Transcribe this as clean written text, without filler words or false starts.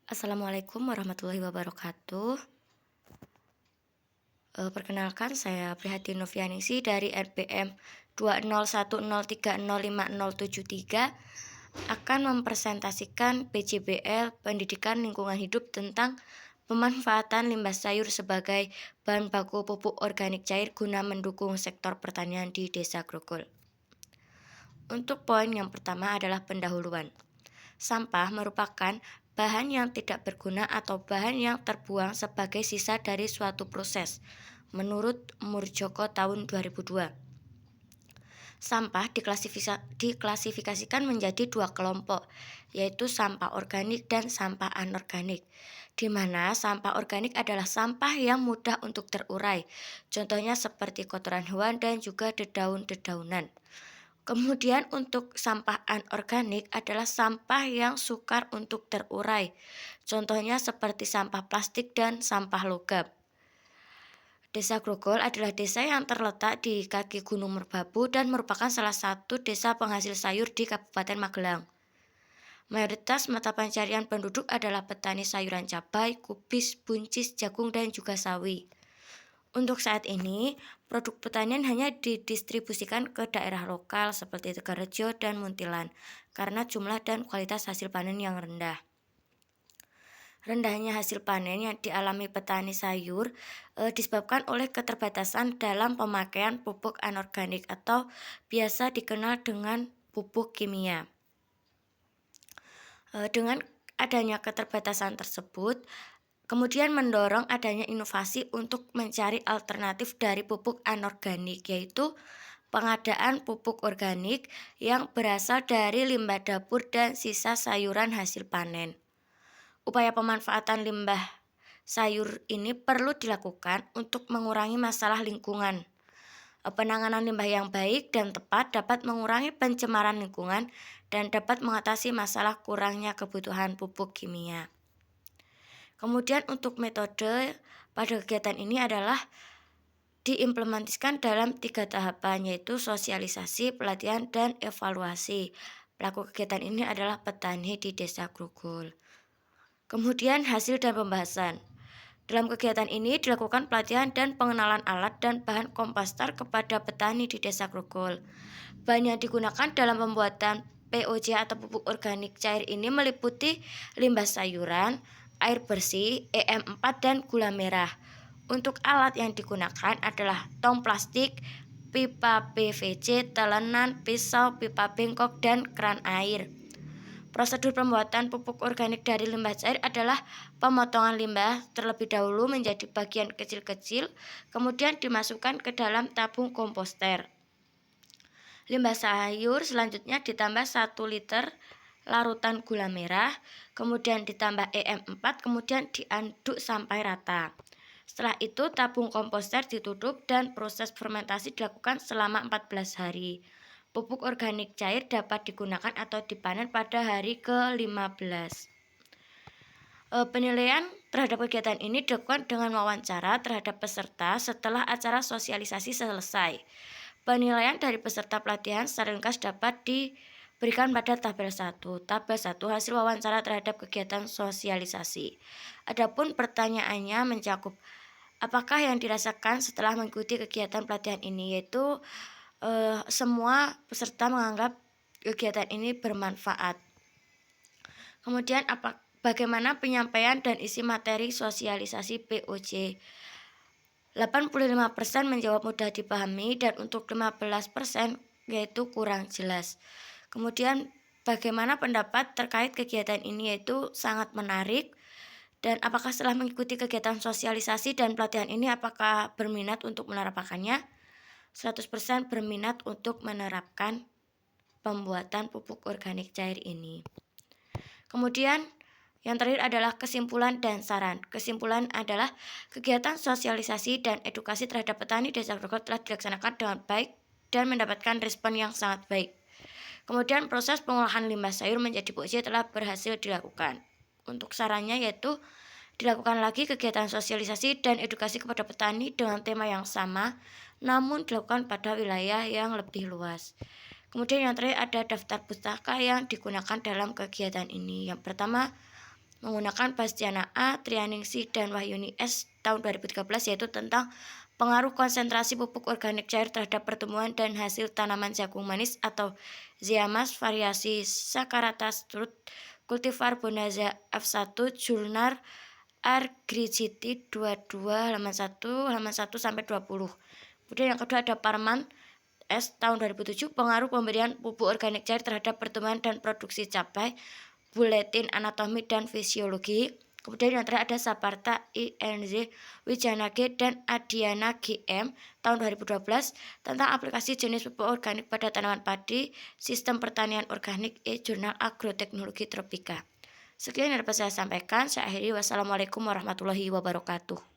Assalamualaikum warahmatullahi wabarakatuh. Perkenalkan saya Prihatin Novianisi dari NPM 20103050073 akan mempresentasikan PJBL Pendidikan Lingkungan Hidup tentang pemanfaatan limbah sayur sebagai bahan baku pupuk organik cair guna mendukung sektor pertanian di Desa Grogol. Untuk poin yang pertama adalah pendahuluan. Sampah merupakan bahan yang tidak berguna atau bahan yang terbuang sebagai sisa dari suatu proses, menurut Murjoko tahun 2002. Sampah diklasifikasikan menjadi dua kelompok, yaitu sampah organik dan sampah anorganik, di mana sampah organik adalah sampah yang mudah untuk terurai, contohnya seperti kotoran hewan dan juga dedaun-dedaunan. Kemudian untuk sampah anorganik adalah sampah yang sukar untuk terurai. Contohnya seperti sampah plastik dan sampah logam. Desa Grogol adalah desa yang terletak di kaki Gunung Merbabu dan merupakan salah satu desa penghasil sayur di Kabupaten Magelang. Mayoritas mata pencarian penduduk adalah petani sayuran cabai, kubis, buncis, jagung, dan juga sawi. Untuk saat ini, produk pertanian hanya didistribusikan ke daerah lokal seperti Tegarrejo dan Muntilan karena jumlah dan kualitas hasil panen yang rendah. Rendahnya hasil panen yang dialami petani sayur disebabkan oleh keterbatasan dalam pemakaian pupuk anorganik atau biasa dikenal dengan pupuk kimia. Dengan adanya keterbatasan tersebut, kemudian mendorong adanya inovasi untuk mencari alternatif dari pupuk anorganik, yaitu pengadaan pupuk organik yang berasal dari limbah dapur dan sisa sayuran hasil panen. Upaya pemanfaatan limbah sayur ini perlu dilakukan untuk mengurangi masalah lingkungan. Penanganan limbah yang baik dan tepat dapat mengurangi pencemaran lingkungan dan dapat mengatasi masalah kurangnya kebutuhan pupuk kimia. Kemudian untuk metode pada kegiatan ini adalah diimplementasikan dalam 3 tahapan, yaitu sosialisasi, pelatihan, dan evaluasi. Pelaku kegiatan ini adalah petani di Desa Grogol. Kemudian hasil dan pembahasan. Dalam kegiatan ini dilakukan pelatihan dan pengenalan alat dan bahan komposter kepada petani di Desa Grogol. Bahan yang digunakan dalam pembuatan POC atau pupuk organik cair ini meliputi limbah sayuran, air bersih, EM4, dan gula merah. Untuk alat yang digunakan adalah tong plastik, pipa PVC, telenan, pisau, pipa bengkok, dan keran air. Prosedur pembuatan pupuk organik dari limbah cair adalah pemotongan limbah terlebih dahulu menjadi bagian kecil-kecil, kemudian dimasukkan ke dalam tabung komposter. Limbah sayur selanjutnya ditambah 1 liter larutan gula merah, kemudian ditambah EM4, kemudian diaduk sampai rata. Setelah itu tabung komposter ditutup dan proses fermentasi dilakukan selama 14 hari. Pupuk organik cair dapat digunakan atau dipanen pada hari ke-15. Penilaian terhadap kegiatan ini dilakukan dengan wawancara terhadap peserta setelah acara sosialisasi selesai. Penilaian dari peserta pelatihan secara ringkas dapat diberikan pada tabel 1. Tabel 1 hasil wawancara terhadap kegiatan sosialisasi. Adapun pertanyaannya mencakup apakah yang dirasakan setelah mengikuti kegiatan pelatihan ini, yaitu semua peserta menganggap kegiatan ini bermanfaat. Kemudian bagaimana penyampaian dan isi materi sosialisasi POC? 85% menjawab mudah dipahami dan untuk 15% yaitu kurang jelas. Kemudian bagaimana pendapat terkait kegiatan ini, yaitu sangat menarik. Dan apakah setelah mengikuti kegiatan sosialisasi dan pelatihan ini apakah berminat untuk menerapkannya? 100% berminat untuk menerapkan pembuatan pupuk organik cair ini. Kemudian yang terakhir adalah kesimpulan dan saran. Kesimpulan adalah kegiatan sosialisasi dan edukasi terhadap petani Desa Grogol telah dilaksanakan dengan baik dan mendapatkan respon yang sangat baik. Kemudian proses pengolahan limbah sayur menjadi POC telah berhasil dilakukan. Untuk sarannya yaitu dilakukan lagi kegiatan sosialisasi dan edukasi kepada petani dengan tema yang sama, namun dilakukan pada wilayah yang lebih luas. Kemudian yang terakhir ada daftar pustaka yang digunakan dalam kegiatan ini. Yang pertama, menggunakan Bastiana A, Trianingsih, dan Wahyuni S tahun 2013, yaitu tentang pengaruh konsentrasi pupuk organik cair terhadap pertumbuhan dan hasil tanaman jagung manis atau Ziamas variasi Saccharata strut cultivar Bonanza F1 Jurnal Agricity 22 halaman 1 sampai 20. Kemudian yang kedua ada Parman S tahun 2007, pengaruh pemberian pupuk organik cair terhadap pertumbuhan dan produksi cabai, Buletin Anatomi dan Fisiologi. Kemudian yang terakhir ada Saparta INZ Wijana G dan Adiana GM tahun 2012 tentang aplikasi jenis pupuk organik pada tanaman padi, sistem pertanian organik, Jurnal Agroteknologi Tropika. Sekian yang dapat saya sampaikan. Saya akhiri. Wassalamualaikum warahmatullahi wabarakatuh.